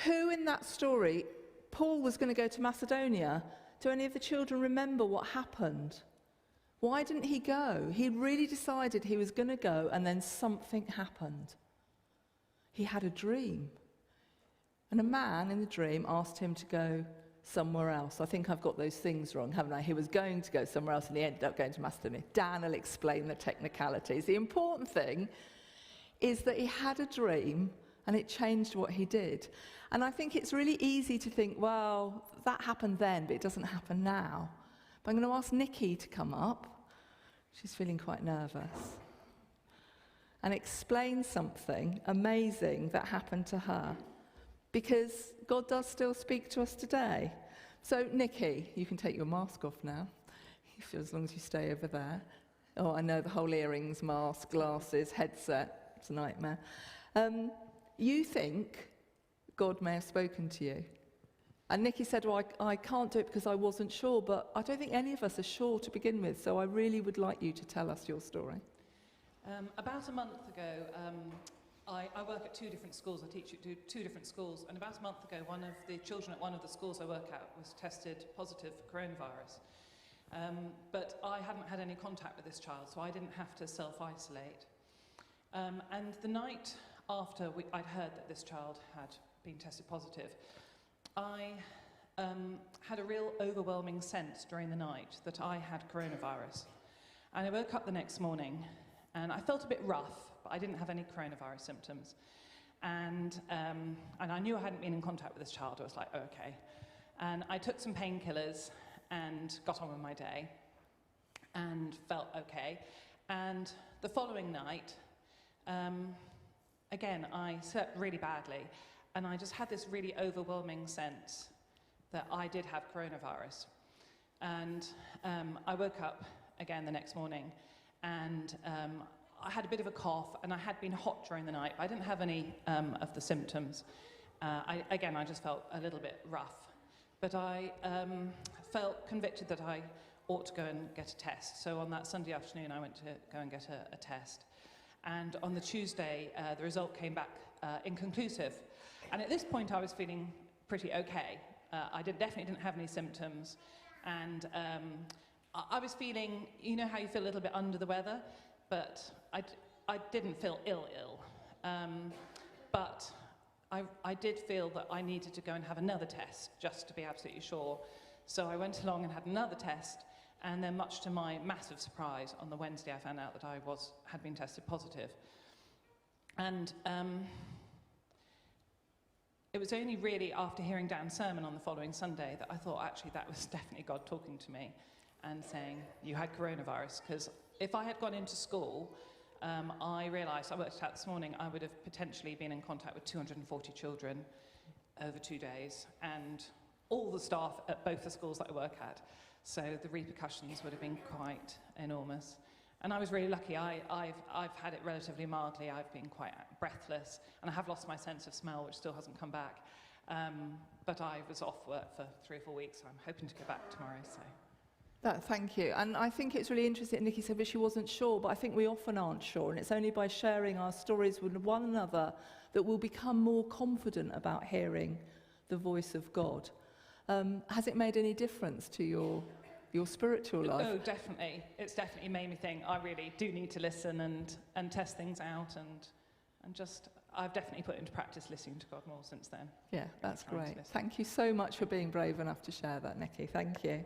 who in that story, Paul was going to go to Macedonia. Do any of the children remember what happened? Why didn't he go? He really decided he was going to go, and then something happened. He had a dream. And a man in the dream asked him to go somewhere else. I think I've got those things wrong, haven't I? He was going to go somewhere else, and he ended up going to Macedonia. Dan will explain the technicalities. The important thing is that he had a dream, and it changed what he did. And I think it's really easy to think, well, that happened then, but it doesn't happen now. But I'm going to ask Nicky to come up. She's feeling quite nervous. And explain something amazing that happened to her. Because God does still speak to us today. So, Nicky, you can take your mask off now, as long as you stay over there. Oh, I know, the whole earrings, mask, glasses, headset. It's a nightmare. You think God may have spoken to you. And Nicky said, well, I can't do it because I wasn't sure, but I don't think any of us are sure to begin with, so I really would like you to tell us your story. About a month ago, I work at two different schools. I teach at two different schools, and about a month ago, one of the children at one of the schools I work at was tested positive for coronavirus. But I hadn't had any contact with this child, so I didn't have to self-isolate. And the night after I'd heard that this child had been tested positive, I had a real overwhelming sense during the night that I had coronavirus. And I woke up the next morning, and I felt a bit rough, but I didn't have any coronavirus symptoms. And I knew I hadn't been in contact with this child. I was like, oh, okay. And I took some painkillers and got on with my day and felt okay. And the following night, again, I slept really badly, and I just had this really overwhelming sense that I did have coronavirus. And I woke up again the next morning, and I had a bit of a cough, and I had been hot during the night, but I didn't have any of the symptoms. I just felt a little bit rough. But I felt convicted that I ought to go and get a test. So on that Sunday afternoon, I went to go and get a test. And on the Tuesday, the result came back inconclusive. And at this point, I was feeling pretty okay. I definitely didn't have any symptoms. And I was feeling, you know how you feel a little bit under the weather? But I didn't feel ill. But I did feel that I needed to go and have another test, just to be absolutely sure. So I went along and had another test. And then, much to my massive surprise, on the Wednesday I found out that I had been tested positive. And it was only really after hearing Dan's sermon on the following Sunday that I thought, actually, that was definitely God talking to me and saying, you had coronavirus. Because if I had gone into school, I realised, I worked it out this morning, I would have potentially been in contact with 240 children over 2 days, and all the staff at both the schools that I work at. So the repercussions would have been quite enormous. And I was really lucky. I've had it relatively mildly. I've been quite breathless, and I have lost my sense of smell, which still hasn't come back. But I was off work for 3 or 4 weeks, so I'm hoping to go back tomorrow. So. Thank you. And I think it's really interesting that Nicky said that she wasn't sure, but I think we often aren't sure, and it's only by sharing our stories with one another that we'll become more confident about hearing the voice of God. Has it made any difference to your spiritual life? Oh, definitely. It's definitely made me think I really do need to listen and test things out, and just I've definitely put into practice listening to God more since then. Yeah, that's great. Thank you so much for being brave enough to share that, Nicky. Thank you.